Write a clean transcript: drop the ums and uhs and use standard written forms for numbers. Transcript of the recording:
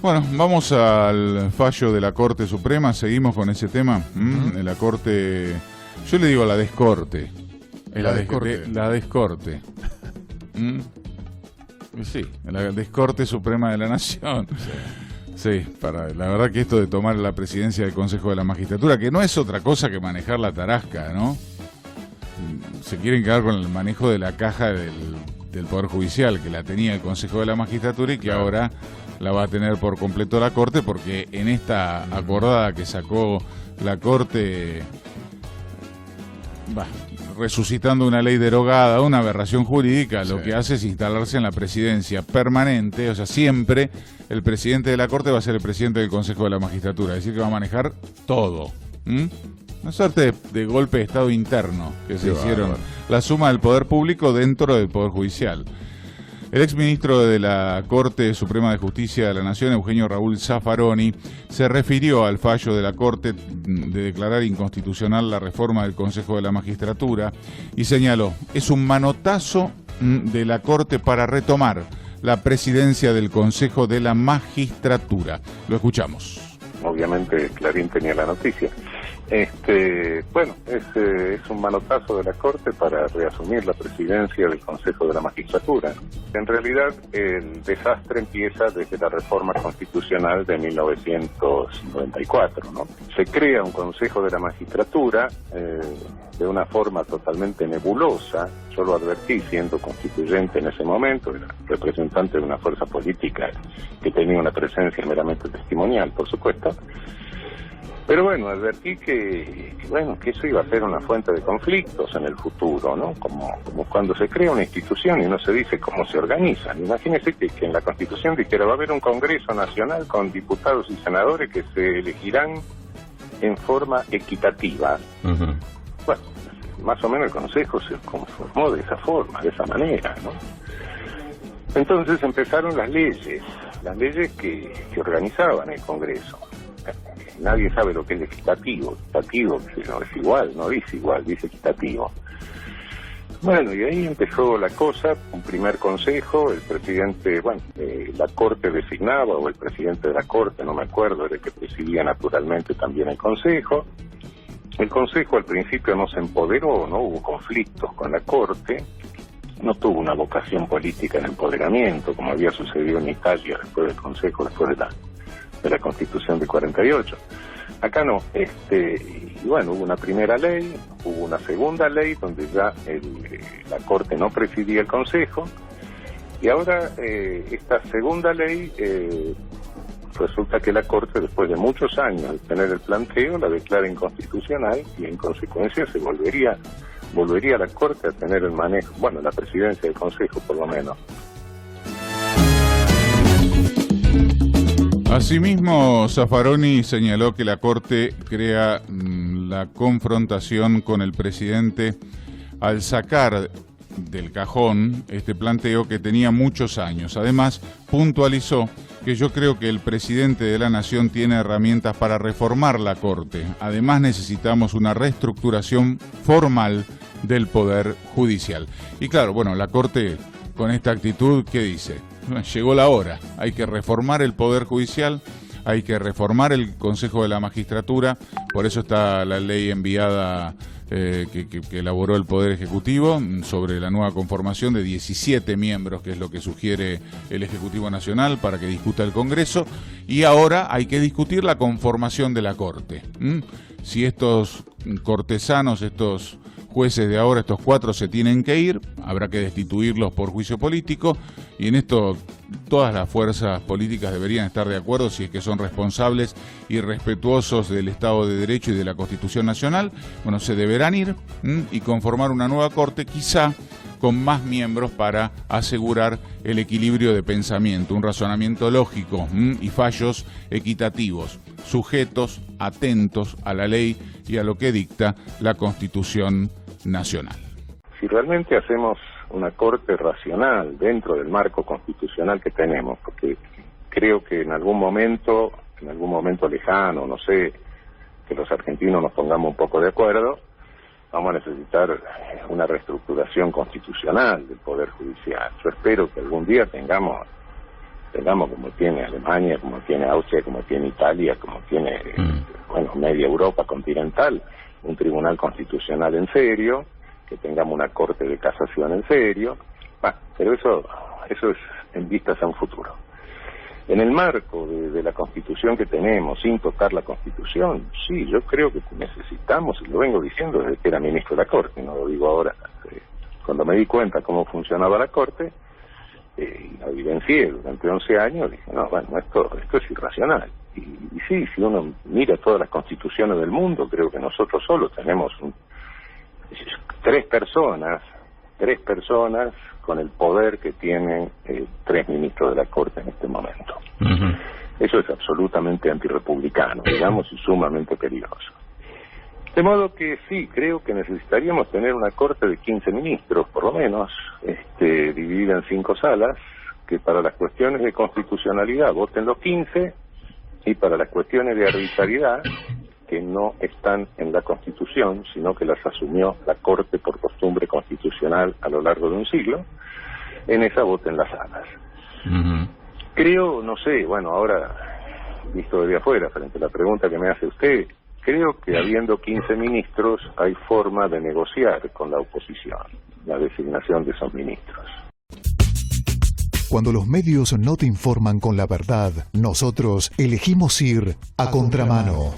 Bueno, vamos al fallo de la Corte Suprema, seguimos con ese tema. De la Corte, yo le digo la descorte. La descorte. La descorte. Sí, la descorte suprema de la Nación. Sí, la verdad que esto de tomar la presidencia del Consejo de la Magistratura, que no es otra cosa que manejar la tarasca, ¿no? Se quieren quedar con el manejo de la caja del Poder Judicial, que la tenía el Consejo de la Magistratura y que ahora la va a tener por completo la Corte, porque en esta acordada que sacó la Corte, resucitando una ley derogada, una aberración jurídica, lo que hace es instalarse en la presidencia permanente, o sea, siempre el presidente de la Corte va a ser el presidente del Consejo de la Magistratura, es decir, que va a manejar todo. Una suerte de golpe de Estado interno que se hicieron, la suma del poder público dentro del Poder Judicial. El exministro de la Corte Suprema de Justicia de la Nación, Eugenio Raúl Zaffaroni, se refirió al fallo de la Corte de declarar inconstitucional la reforma del Consejo de la Magistratura y señaló: es un manotazo de la Corte para retomar la presidencia del Consejo de la Magistratura. Lo escuchamos. Obviamente Clarín tenía la noticia. Bueno, es un manotazo de la Corte para reasumir la presidencia del Consejo de la Magistratura. En realidad, el desastre empieza desde la reforma constitucional de 1994, ¿no? Se crea un Consejo de la Magistratura de una forma totalmente nebulosa. Yo lo advertí siendo constituyente en ese momento, era representante de una fuerza política que tenía una presencia meramente testimonial, por supuesto. Pero bueno, advertí que eso iba a ser una fuente de conflictos en el futuro, ¿no? Como cuando se crea una institución y no se dice cómo se organizan. Imagínense que en la Constitución dijera: va a haber un Congreso Nacional con diputados y senadores que se elegirán en forma equitativa. Bueno, más o menos el Consejo se conformó de esa forma, de esa manera, ¿no? Entonces empezaron las leyes que organizaban el Congreso. Nadie sabe lo que es equitativo. Equitativo, no es igual, no dice igual, dice equitativo. Bueno, y ahí empezó la cosa, un primer consejo, el presidente, la Corte designaba, o el presidente de la Corte, no me acuerdo, era el que presidía naturalmente también el Consejo. El Consejo al principio no se empoderó, no hubo conflictos con la Corte, no tuvo una vocación política en empoderamiento, como había sucedido en Italia después del Consejo, después de la Constitución de 48. Acá no, hubo una primera ley, hubo una segunda ley donde ya la Corte no presidía el Consejo, y ahora esta segunda ley resulta que la Corte, después de muchos años de tener el planteo, la declara inconstitucional y en consecuencia se volvería a la Corte a tener el manejo, la presidencia del Consejo por lo menos. Asimismo, Zaffaroni señaló que la Corte crea la confrontación con el presidente al sacar del cajón este planteo que tenía muchos años. Además, puntualizó que yo creo que el presidente de la Nación tiene herramientas para reformar la Corte. Además, necesitamos una reestructuración formal del Poder Judicial. Y claro, la Corte con esta actitud, ¿qué dice? Llegó la hora, hay que reformar el Poder Judicial, hay que reformar el Consejo de la Magistratura, por eso está la ley enviada que elaboró el Poder Ejecutivo sobre la nueva conformación de 17 miembros, que es lo que sugiere el Ejecutivo Nacional para que discuta el Congreso, y ahora hay que discutir la conformación de la Corte. Si estos cortesanos, estos jueces de ahora, estos 4 se tienen que ir, habrá que destituirlos por juicio político, y en esto todas las fuerzas políticas deberían estar de acuerdo si es que son responsables y respetuosos del Estado de Derecho y de la Constitución Nacional. Se deberán ir y conformar una nueva Corte, quizá con más miembros para asegurar el equilibrio de pensamiento, un razonamiento lógico y fallos equitativos, sujetos, atentos a la ley y a lo que dicta la Constitución Nacional. Si realmente hacemos una Corte racional dentro del marco constitucional que tenemos, porque creo que en algún momento lejano, no sé, que los argentinos nos pongamos un poco de acuerdo, vamos a necesitar una reestructuración constitucional del Poder Judicial. Yo espero que algún día tengamos tengamos como tiene Alemania, como tiene Austria, como tiene Italia, como tiene media Europa continental, un tribunal constitucional en serio, que tengamos una corte de casación en serio, pero eso es en vistas a un futuro. En el marco de la Constitución que tenemos, sin tocar la Constitución, sí, yo creo que necesitamos, y lo vengo diciendo desde que era ministro de la Corte, no lo digo ahora, cuando me di cuenta cómo funcionaba la Corte, y la vivencié durante 11 años, dije, no, bueno, esto es irracional. Y sí, si uno mira todas las constituciones del mundo, creo que nosotros solo tenemos tres personas con el poder que tienen 3 ministros de la Corte en este momento. Eso es absolutamente antirrepublicano, digamos, y sumamente peligroso. De modo que sí, creo que necesitaríamos tener una Corte de 15 ministros, por lo menos, dividida en 5 salas, que para las cuestiones de constitucionalidad voten los 15, y para las cuestiones de arbitrariedad, que no están en la Constitución, sino que las asumió la Corte por costumbre constitucional a lo largo de un siglo, en esa voten las salas. Creo, no sé, bueno, ahora, visto desde afuera, frente a la pregunta que me hace usted, creo que habiendo 15 ministros hay forma de negociar con la oposición la designación de esos ministros. Cuando los medios no te informan con la verdad, nosotros elegimos ir a contramano.